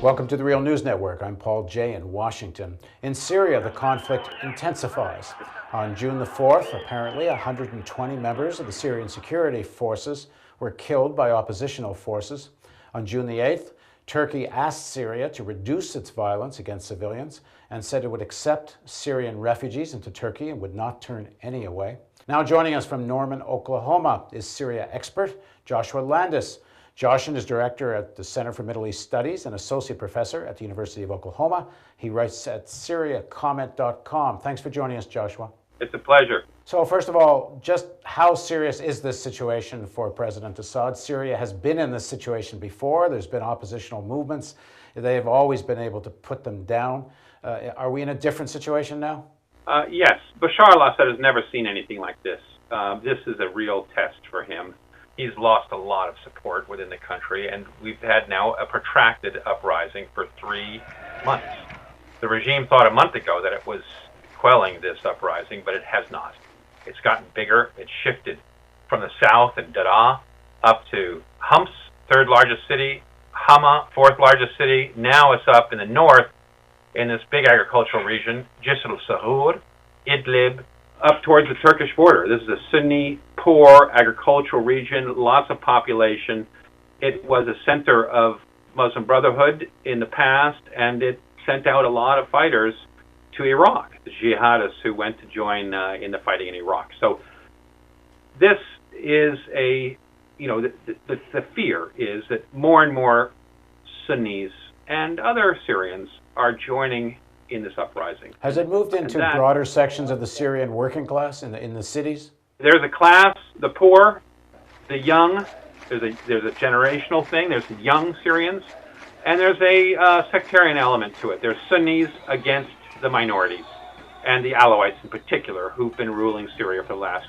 Welcome to the Real News Network. I'm Paul Jay in Washington. In Syria, the conflict intensifies. On June the 4th, apparently 120 members of the Syrian security forces were killed by oppositional forces. On June the 8th, Turkey asked Syria to reduce its violence against civilians and said it would accept Syrian refugees into Turkey and would not turn any away. Now joining us from Norman, Oklahoma is Syria expert Joshua Landis. Josh is director at the Center for Middle East Studies and associate professor at the University of Oklahoma. He writes at SyriaComment.com. Thanks for joining us, Joshua. It's a pleasure. So first of all, just how serious is this situation for President Assad? Syria has been in this situation before. There's been oppositional movements. They have always been able to put them down. Are we in a different situation now? Yes. Bashar al-Assad has never seen anything like this. This is a real test for him. He's lost a lot of support within the country, and we've had now a protracted uprising for 3 months. The regime thought a month ago that it was quelling this uprising, but it has not. It's gotten bigger. It's shifted from the south in Daraa up to Homs, third largest city, Hama, fourth largest city. Now it's up in the north in this big agricultural region, Jisr al-Sahur, Idlib, up towards the Turkish border. This is a Sunni, poor agricultural region, lots of population. It was a center of Muslim Brotherhood in the past, and it sent out a lot of fighters to Iraq, the jihadists who went to join in the fighting in Iraq. So this is the fear is that more and more Sunnis and other Syrians are joining in this uprising. Has it moved into broader sections of the Syrian working class in the cities? There's a class, the poor, the young. There's a generational thing. There's the young Syrians, and there's a sectarian element to it. There's Sunnis against the minorities, and the Alawites in particular, who've been ruling Syria for the last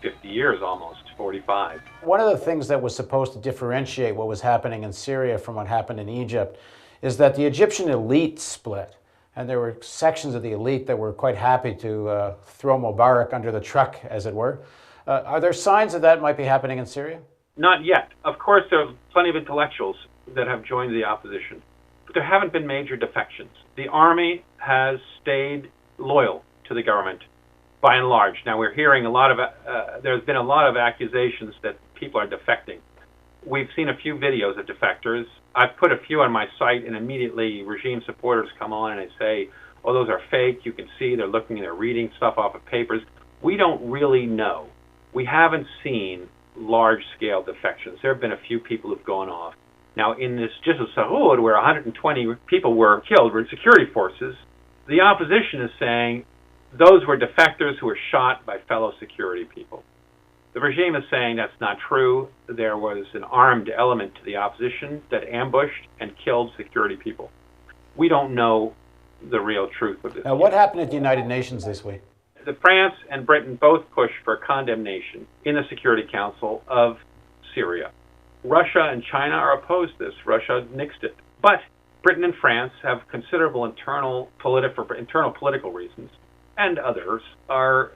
50 years, almost 45. One of the things that was supposed to differentiate what was happening in Syria from what happened in Egypt is that the Egyptian elite split. And there were sections of the elite that were quite happy to throw Mubarak under the truck, as it were. Are there signs that might be happening in Syria? Not yet. Of course, there are plenty of intellectuals that have joined the opposition, but there haven't been major defections. The army has stayed loyal to the government, by and large. Now, we're hearing there's been a lot of accusations that people are defecting. We've seen a few videos of defectors. I've put a few on my site, and immediately regime supporters come on and they say, oh, those are fake. You can see they're reading stuff off of papers. We don't really know. We haven't seen large-scale defections. There have been a few people who've gone off. Now, in this Jisr al-Sahur, where 120 people were killed, were security forces, the opposition is saying those were defectors who were shot by fellow security people. The regime is saying that's not true. There was an armed element to the opposition that ambushed and killed security people. We don't know the real truth of this. Now, what happened at the United Nations this week? France and Britain both pushed for condemnation in the Security Council of Syria. Russia and China are opposed to this. Russia nixed it. But Britain and France have considerable internal political reasons, and others are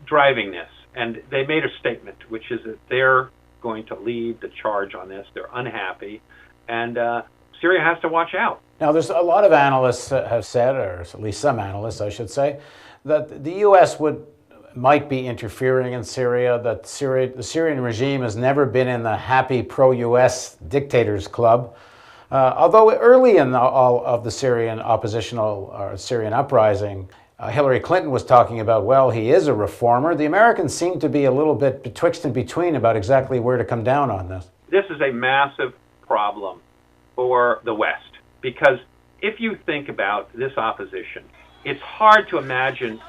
driving this. And they made a statement, which is that they're going to lead the charge on this. They're unhappy, and Syria has to watch out. Now, there's a lot of analysts have said, or at least some analysts, I should say, that the U.S. might be interfering in Syria, that the Syrian regime has never been in the happy pro-U.S. dictators club. Although early in all of the Syrian oppositional or Syrian uprising, Hillary Clinton was talking about, well, he is a reformer. The Americans seem to be a little bit betwixt and between about exactly where to come down on this. This is a massive problem for the West, because if you think about this opposition, it's hard to imagine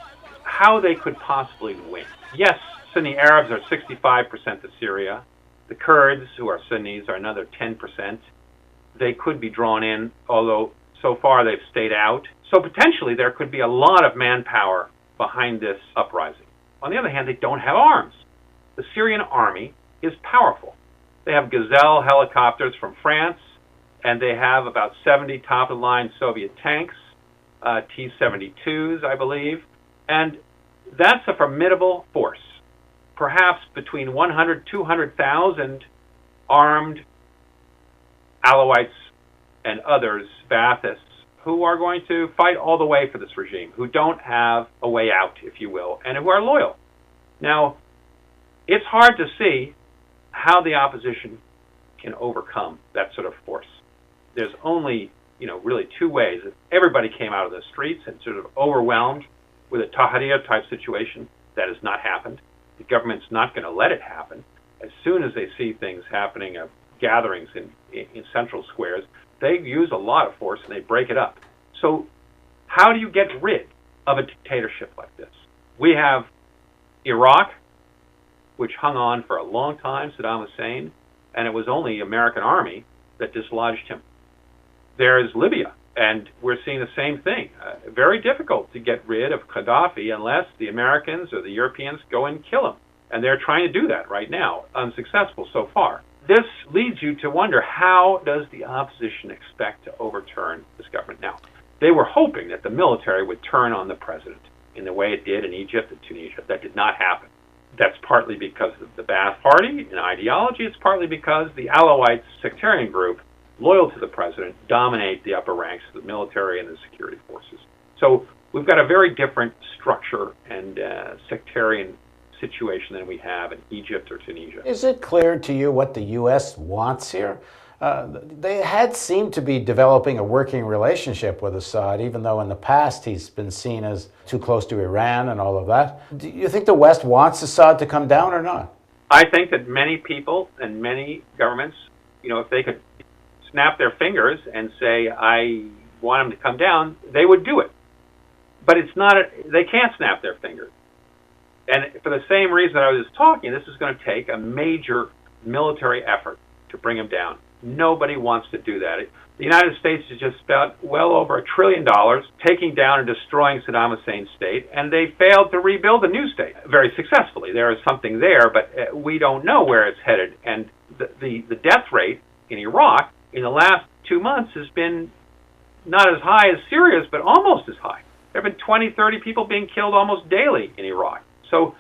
how they could possibly win. Yes, Sunni Arabs are 65% of Syria. The Kurds, who are Sunnis, are another 10%. They could be drawn in, although so far they've stayed out. So potentially there could be a lot of manpower behind this uprising. On the other hand, they don't have arms. The Syrian army is powerful. They have Gazelle helicopters from France, and they have about 70 top-of-the-line Soviet tanks, T-72s, I believe. And that's a formidable force. Perhaps between 100,000 200,000 armed Alawites and others, Baathists, who are going to fight all the way for this regime, who don't have a way out, if you will, and who are loyal. Now, it's hard to see how the opposition can overcome that sort of force. There's only, really two ways. If everybody came out of the streets and sort of overwhelmed with a Tahrir type situation, that has not happened. The government's not going to let it happen. As soon as they see things happening, gatherings in central squares, they use a lot of force and they break it up. So how do you get rid of a dictatorship like this? We have Iraq, which hung on for a long time, Saddam Hussein, and it was only the American army that dislodged him. There's Libya, and we're seeing the same thing. Very difficult to get rid of Gaddafi unless the Americans or the Europeans go and kill him. And they're trying to do that right now, unsuccessful so far. This leads you to wonder, how does the opposition expect to overturn this government? Now, they were hoping that the military would turn on the president in the way it did in Egypt and Tunisia. That did not happen. That's partly because of the Ba'ath Party and ideology. It's partly because the Alawites sectarian group, loyal to the president, dominate the upper ranks of the military and the security forces. So we've got a very different structure and sectarian situation than we have in Egypt or Tunisia. Is it clear to you what the U.S. wants here? They had seemed to be developing a working relationship with Assad, even though in the past he's been seen as too close to Iran and all of that. Do you think the West wants Assad to come down or not? I think that many people and many governments, if they could snap their fingers and say, I want him to come down, they would do it. But they can't snap their fingers. And for the same reason I was talking, this is going to take a major military effort to bring him down. Nobody wants to do that. The United States has just spent well over $1 trillion taking down and destroying Saddam Hussein's state, and they failed to rebuild a new state very successfully. There is something there, but we don't know where it's headed. And the death rate in Iraq in the last 2 months has been not as high as Syria's, but almost as high. There have been 20, 30 people being killed almost daily in Iraq. So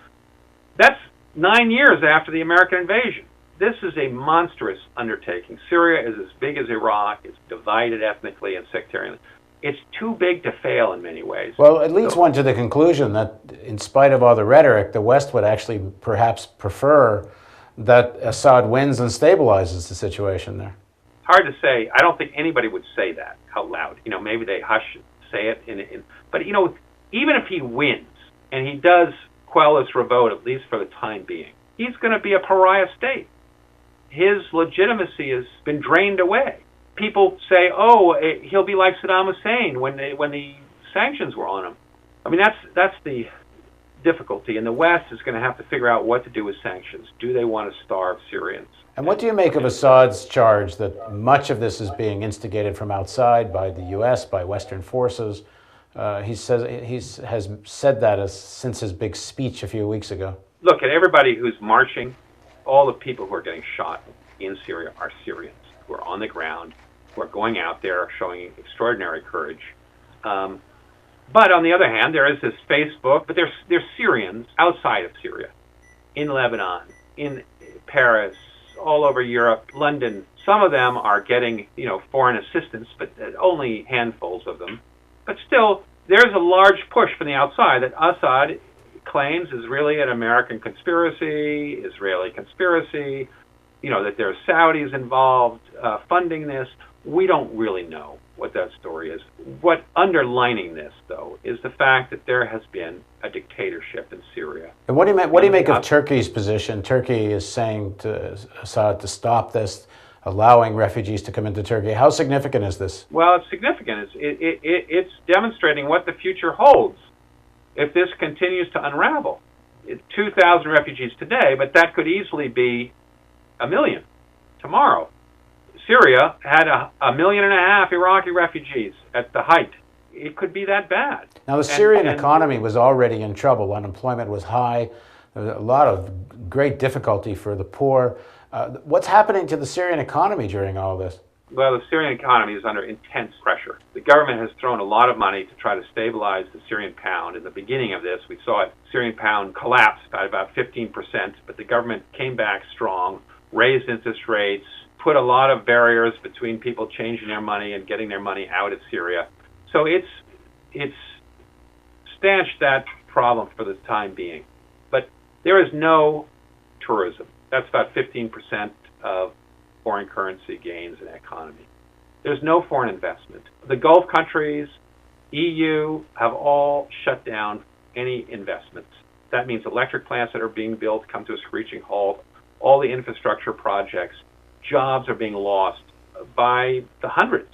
that's 9 years after the American invasion. This is a monstrous undertaking. Syria is as big as Iraq. It's divided ethnically and sectarianly. It's too big to fail in many ways. Well, it leads one to the conclusion that in spite of all the rhetoric, the West would actually perhaps prefer that Assad wins and stabilizes the situation there. Hard to say. I don't think anybody would say that out loud. Maybe they hush and say it. But, even if he wins and he does quell this revolt, at least for the time being, he's going to be a pariah state. His legitimacy has been drained away. People say, he'll be like Saddam Hussein when the sanctions were on him. I mean, that's the difficulty. And the West is going to have to figure out what to do with sanctions. Do they want to starve Syrians? And what do you make of Assad's charge that much of this is being instigated from outside by the U.S., by Western forces? He has said that since his big speech a few weeks ago. Look, at everybody who's marching, all the people who are getting shot in Syria are Syrians who are on the ground, who are going out there showing extraordinary courage. But on the other hand, there is this Facebook, but there's Syrians outside of Syria, in Lebanon, in Paris, all over Europe, London. Some of them are getting, foreign assistance, but only handfuls of them. But still, there's a large push from the outside that Assad claims is really an American conspiracy, Israeli conspiracy, that there are Saudis involved funding this. We don't really know what that story is. What underlining this, though, is the fact that there has been a dictatorship in Syria. And what do you make of Turkey's position? Turkey is saying to Assad to stop this, allowing refugees to come into Turkey. How significant is this? Well, it's significant. It's demonstrating what the future holds if this continues to unravel. 2,000 refugees today, but that could easily be 1 million tomorrow. Syria had 1.5 million Iraqi refugees at the height. It could be that bad. Now, the Syrian economy was already in trouble. Unemployment was high. There was a lot of great difficulty for the poor. What's happening to the Syrian economy during all this? Well, the Syrian economy is under intense pressure. The government has thrown a lot of money to try to stabilize the Syrian pound. In the beginning of this, we saw it, Syrian pound collapse by about 15%, but the government came back strong, raised interest rates, put a lot of barriers between people changing their money and getting their money out of Syria. So it's stanched that problem for the time being. But there is no tourism. That's about 15% of foreign currency gains in the economy. There's no foreign investment. The Gulf countries, EU, have all shut down any investments. That means electric plants that are being built come to a screeching halt. All the infrastructure projects, jobs are being lost by the hundreds.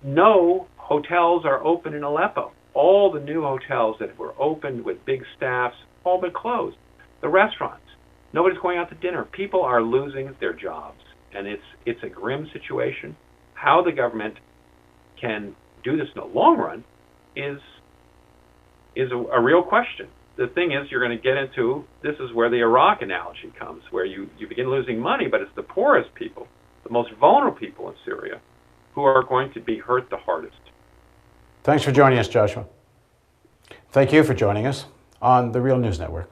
No hotels are open in Aleppo. All the new hotels that were opened with big staffs, all been closed. The restaurants, nobody's going out to dinner. People are losing their jobs, and it's a grim situation. How the government can do this in the long run is a real question. The thing is, you're going to get into, this is where the Iraq analogy comes, where you begin losing money, but it's the poorest people, the most vulnerable people in Syria, who are going to be hurt the hardest. Thanks for joining us, Joshua. Thank you for joining us on the Real News Network.